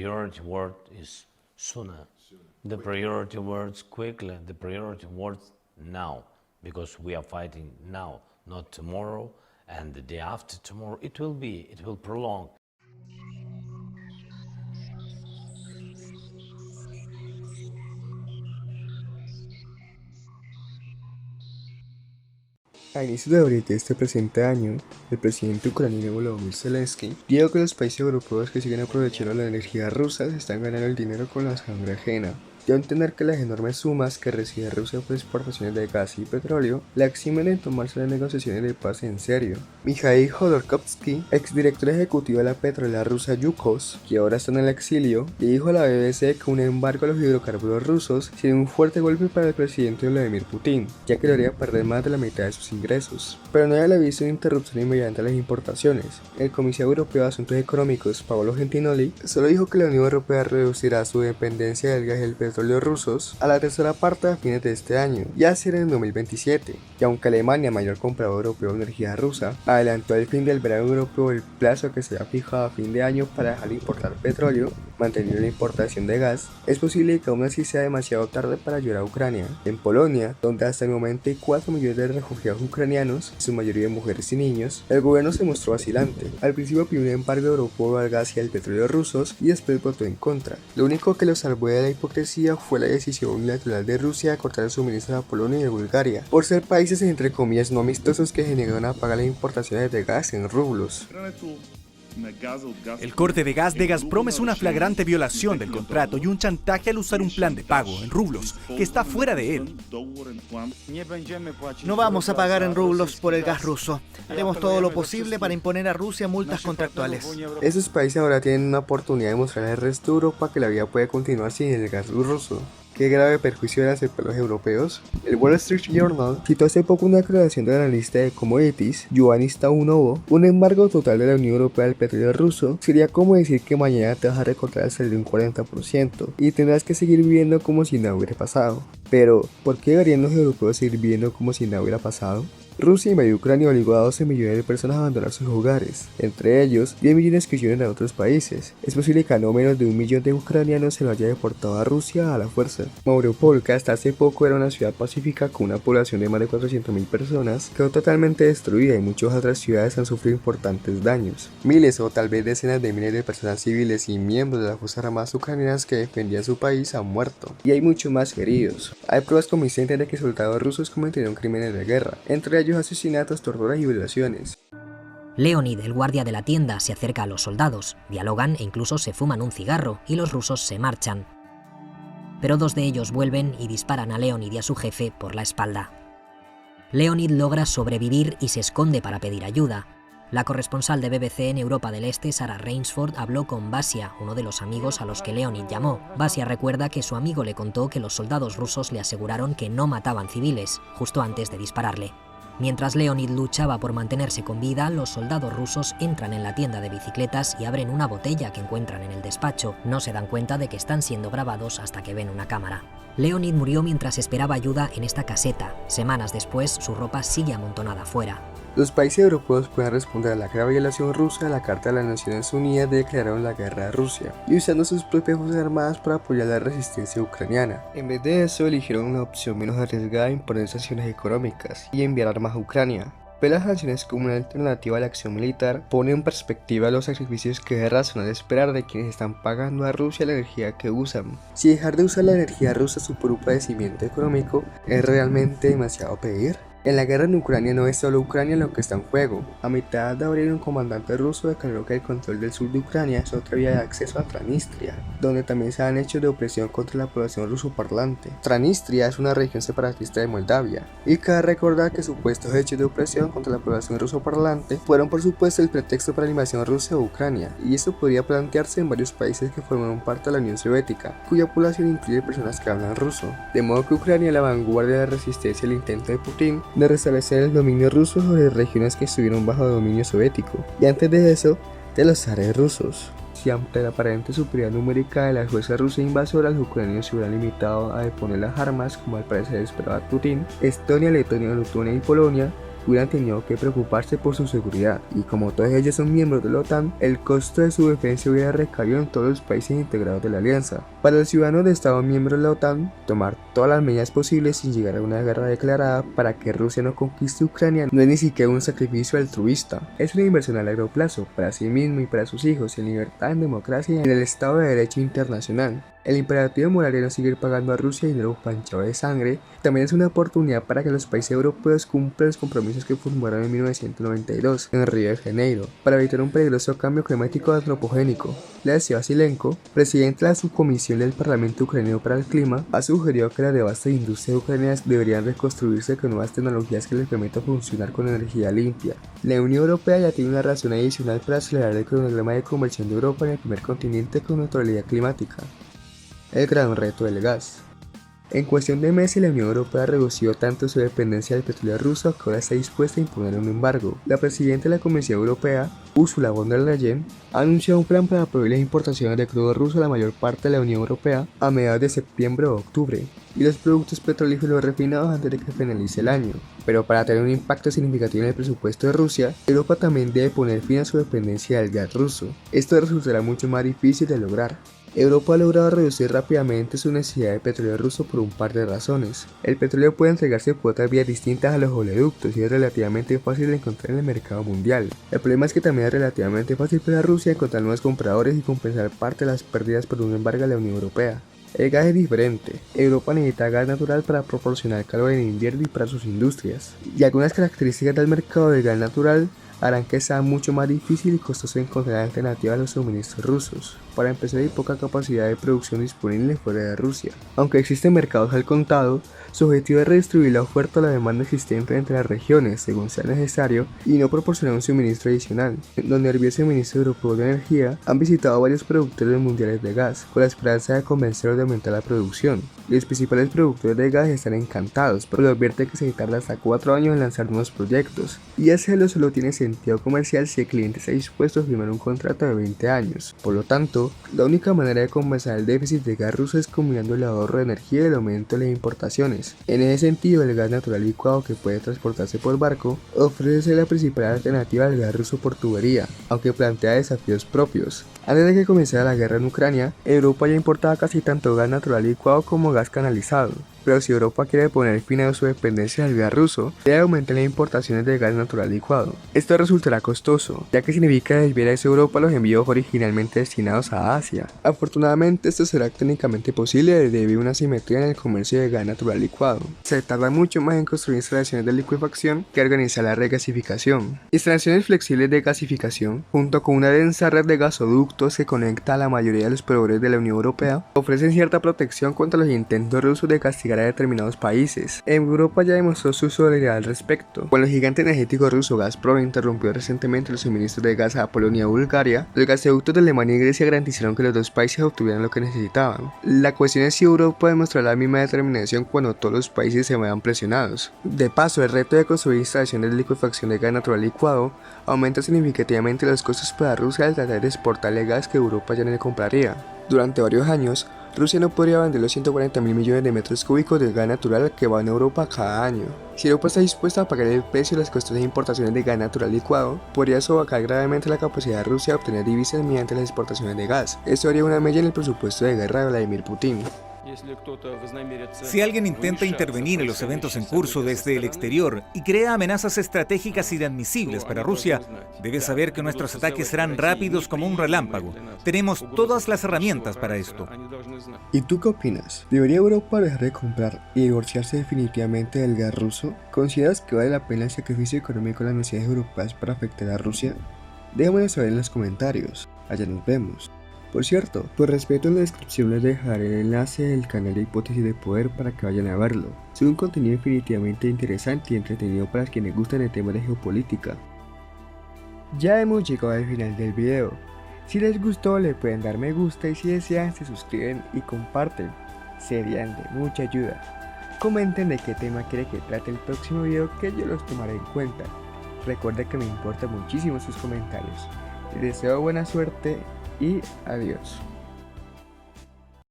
priority word is sooner. The priority words quickly, the priority words now, because we are fighting now, not tomorrow, and the day after tomorrow. It will prolong. A inicios de abril de este presente año, el presidente ucraniano Volodymyr Zelensky dijo que los países europeos que siguen aprovechando la energía rusa se están ganando el dinero con la sangre ajena. Dio a entender que las enormes sumas que recibe Rusia por exportaciones de gas y petróleo la eximen de tomarse las negociaciones de paz en serio. Mikhail Khodorkovsky, exdirector ejecutivo de la petrolera rusa Yukos, que ahora está en el exilio, le dijo a la BBC que un embargo a los hidrocarburos rusos sería un fuerte golpe para el presidente Vladimir Putin, ya que le haría perder más de la mitad de sus ingresos. Pero no había visto una interrupción inmediata a las importaciones. El comisario europeo de Asuntos Económicos, Paolo Gentiloni, solo dijo que la Unión Europea reducirá su dependencia del gas y el petróleo rusos a la tercera parte a fines de este año, ya será en 2027, y aunque Alemania, mayor comprador europeo de energía rusa, adelantó el fin del verano europeo el plazo que se ha fijado a fin de año para dejar de importar petróleo, manteniendo la importación de gas, es posible que aún así sea demasiado tarde para ayudar a Ucrania. En Polonia, donde hasta el momento hay 4 millones de refugiados ucranianos, su mayoría mujeres y niños, el gobierno se mostró vacilante. Al principio pidió un embargo europeo al gas y al petróleo rusos y después votó en contra. Lo único que lo salvó de la hipocresía fue la decisión unilateral de Rusia de cortar el suministro a Polonia y a Bulgaria, por ser países entre comillas no amistosos que se negaron a pagar las importaciones de gas en rublos. El corte de gas de Gazprom es una flagrante violación del contrato y un chantaje al usar un plan de pago en rublos que está fuera de él. No vamos a pagar en rublos por el gas ruso. Haremos todo lo posible para imponer a Rusia multas contractuales. Esos países ahora tienen una oportunidad de mostrar al resto de Europa que la vida puede continuar sin el gas ruso. ¿Qué grave perjuicio de hacer para los europeos? El Wall Street Journal citó hace poco una declaración del analista de commodities, Giovanni Staunovo. Un embargo total de la Unión Europea al petróleo ruso sería como decir que mañana te vas a recortar el salario un 40% y tendrás que seguir viviendo como si nada hubiera pasado. Pero, ¿por qué deberían los europeos seguir viviendo como si nada hubiera pasado? Rusia invadió Ucrania y obligó a 12 millones de personas a abandonar sus hogares, entre ellos 10 millones que huyeron a otros países. Es posible que a no menos de 1 millón de ucranianos se lo haya deportado a Rusia a la fuerza. Mariupol, que hasta hace poco era una ciudad pacífica con una población de más de 400.000 personas, quedó totalmente destruida y muchas otras ciudades han sufrido importantes daños. Miles o tal vez decenas de miles de personas civiles y miembros de las fuerzas armadas ucranianas que defendían su país han muerto, y hay muchos más heridos. Hay pruebas convincentes de que soldados rusos cometieron crímenes de guerra, entre ellos asesinatos, torturas y violaciones. Leonid, el guardia de la tienda, se acerca a los soldados, dialogan e incluso se fuman un cigarro y los rusos se marchan. Pero 2 de ellos vuelven y disparan a Leonid y a su jefe por la espalda. Leonid logra sobrevivir y se esconde para pedir ayuda. La corresponsal de BBC en Europa del Este, Sarah Rainsford, habló con Basia, uno de los amigos a los que Leonid llamó. Basia recuerda que su amigo le contó que los soldados rusos le aseguraron que no mataban civiles, justo antes de dispararle. Mientras Leonid luchaba por mantenerse con vida, los soldados rusos entran en la tienda de bicicletas y abren una botella que encuentran en el despacho. No se dan cuenta de que están siendo grabados hasta que ven una cámara. Leonid murió mientras esperaba ayuda en esta caseta. Semanas después, su ropa sigue amontonada fuera. Los países europeos pueden responder a la grave violación rusa de la Carta de las Naciones Unidas de declararon la guerra a Rusia y usando sus propias fuerzas armadas para apoyar la resistencia ucraniana. En vez de eso, eligieron una opción menos arriesgada de imponer sanciones económicas y enviar armas a Ucrania. Ver las sanciones como una alternativa a la acción militar pone en perspectiva los sacrificios que es razonable esperar de quienes están pagando a Rusia la energía que usan. Si dejar de usar la energía rusa supone un padecimiento económico, ¿es realmente demasiado pedir? En la guerra en Ucrania no es solo Ucrania lo que está en juego. A mitad de abril un comandante ruso declaró que el control del sur de Ucrania es otra vía de acceso a Transnistria, donde también se han hechos de opresión contra la población rusoparlante. Transnistria es una región separatista de Moldavia, y cabe recordar que supuestos hechos de opresión contra la población rusoparlante fueron por supuesto el pretexto para la invasión rusa de Ucrania, y esto podría plantearse en varios países que formaron parte de la Unión Soviética, cuya población incluye personas que hablan ruso. De modo que Ucrania es la vanguardia de la resistencia al intento de Putin de restablecer el dominio ruso sobre regiones que estuvieron bajo dominio soviético, y antes de eso, de los zares rusos. Si ante la aparente superioridad numérica de las fuerzas rusas invasoras, los ucranianos se hubieran limitado a deponer las armas, como al parecer esperaba Putin, Estonia, Letonia, Lituania y Polonia hubieran tenido que preocuparse por su seguridad, y como todos ellos son miembros de la OTAN, el costo de su defensa hubiera recaído en todos los países integrados de la alianza. Para los ciudadanos de Estados miembros de la OTAN, tomar todas las medidas posibles sin llegar a una guerra declarada para que Rusia no conquiste Ucrania no es ni siquiera un sacrificio altruista, es una inversión a largo plazo para sí mismo y para sus hijos en libertad, en democracia y en el Estado de Derecho internacional. El imperativo moral de no seguir pagando a Rusia dinero manchado de sangre también es una oportunidad para que los países europeos cumplan los compromisos que firmaron en 1992 en Río de Janeiro para evitar un peligroso cambio climático antropogénico. Leszek Vasilenko, presidente de la subcomisión del Parlamento ucraniano para el clima, ha sugerido que las devastadas industrias ucranianas deberían reconstruirse con nuevas tecnologías que les permitan funcionar con energía limpia. La Unión Europea ya tiene una razón adicional para acelerar el cronograma de conversión de Europa en el primer continente con neutralidad climática. El gran reto del gas. En cuestión de meses, la Unión Europea redució tanto su dependencia del petróleo ruso que ahora está dispuesta a imponer un embargo. La presidenta de la Comisión Europea, Ursula von der Leyen, ha anunciado un plan para prohibir las importaciones de crudo ruso a la mayor parte de la Unión Europea a mediados de septiembre o octubre, y los productos petrolíferos refinados antes de que finalice el año. Pero para tener un impacto significativo en el presupuesto de Rusia, Europa también debe poner fin a su dependencia del gas ruso. Esto resultará mucho más difícil de lograr. Europa ha logrado reducir rápidamente su necesidad de petróleo ruso por un par de razones. El petróleo puede entregarse por otras vías distintas a los oleoductos y es relativamente fácil de encontrar en el mercado mundial. El problema es que también es relativamente fácil para Rusia encontrar nuevos compradores y compensar parte de las pérdidas por un embargo a la Unión Europea. El gas es diferente. Europa necesita gas natural para proporcionar calor en invierno y para sus industrias. Y algunas características del mercado del gas natural harán que sea mucho más difícil y costoso encontrar alternativas a los suministros rusos. Para empezar, hay poca capacidad de producción disponible fuera de Rusia. Aunque existen mercados al contado, su objetivo es redistribuir la oferta a la demanda existente entre las regiones según sea necesario y no proporcionar un suministro adicional. Los nerviosos ministros europeos de energía han visitado a varios productores mundiales de gas con la esperanza de convencerlos de aumentar la producción. Los principales productores de gas están encantados, pero advierten que se tarda hasta 4 años en lanzar nuevos proyectos, y hacerlo solo tiene sentido comercial si el cliente está dispuesto a firmar un contrato de 20 años. Por lo tanto, la única manera de compensar el déficit de gas ruso es combinando el ahorro de energía y el aumento de las importaciones. En ese sentido, el gas natural licuado que puede transportarse por barco ofrece ser la principal alternativa al gas ruso por tubería, aunque plantea desafíos propios. Antes de que comenzara la guerra en Ucrania, Europa ya importaba casi tanto gas natural licuado como gas canalizado. Pero si Europa quiere poner fin a su dependencia del gas ruso, debe aumentar las importaciones de gas natural licuado. Esto resultará costoso, ya que significa desviar hacia Europa los envíos originalmente destinados a Asia. Afortunadamente, esto será técnicamente posible debido a una simetría en el comercio de gas natural licuado. Se tarda mucho más en construir instalaciones de licuefacción que organizar la regasificación. Instalaciones flexibles de gasificación, junto con una densa red de gasoductos que conecta a la mayoría de los proveedores de la Unión Europea, ofrecen cierta protección contra los intentos rusos de castigar a determinados países. Europa ya demostró su solidaridad al respecto. Cuando el gigante energético ruso Gazprom interrumpió recientemente los suministros de gas a Polonia y Bulgaria, los gasoductos de Alemania y Grecia garantizaron que los dos países obtuvieran lo que necesitaban. La cuestión es si Europa demostrará la misma determinación cuando todos los países se vean presionados. De paso, el reto de construir instalaciones de licuefacción de gas natural licuado aumenta significativamente los costos para Rusia al tratar de exportarle gas que Europa ya no le compraría. Durante varios años, Rusia no podría vender los 140.000 millones de metros cúbicos de gas natural que van a Europa cada año. Si Europa está dispuesta a pagar el precio de las costosas importaciones de gas natural licuado, podría sobacar gravemente la capacidad de Rusia de obtener divisas mediante las exportaciones de gas. Esto haría una mella en el presupuesto de guerra de Vladimir Putin. Si alguien intenta intervenir en los eventos en curso desde el exterior y crea amenazas estratégicas inadmisibles para Rusia, debe saber que nuestros ataques serán rápidos como un relámpago. Tenemos todas las herramientas para esto. ¿Y tú qué opinas? ¿Debería Europa dejar de comprar y divorciarse definitivamente del gas ruso? ¿Consideras que vale la pena el sacrificio económico de las naciones europeas para afectar a Rusia? Déjamelo saber en los comentarios. Allá nos vemos. Por cierto, por respeto en la descripción les dejaré el enlace del canal de Hipótesis de Poder para que vayan a verlo. Es un contenido definitivamente interesante y entretenido para quienes gustan el tema de geopolítica. Ya hemos llegado al final del video. Si les gustó le pueden dar me gusta y si desean se suscriben y comparten. Serían de mucha ayuda. Comenten de qué tema quieren que trate el próximo video que yo los tomaré en cuenta. Recuerden que me importan muchísimo sus comentarios. Les deseo buena suerte y adiós.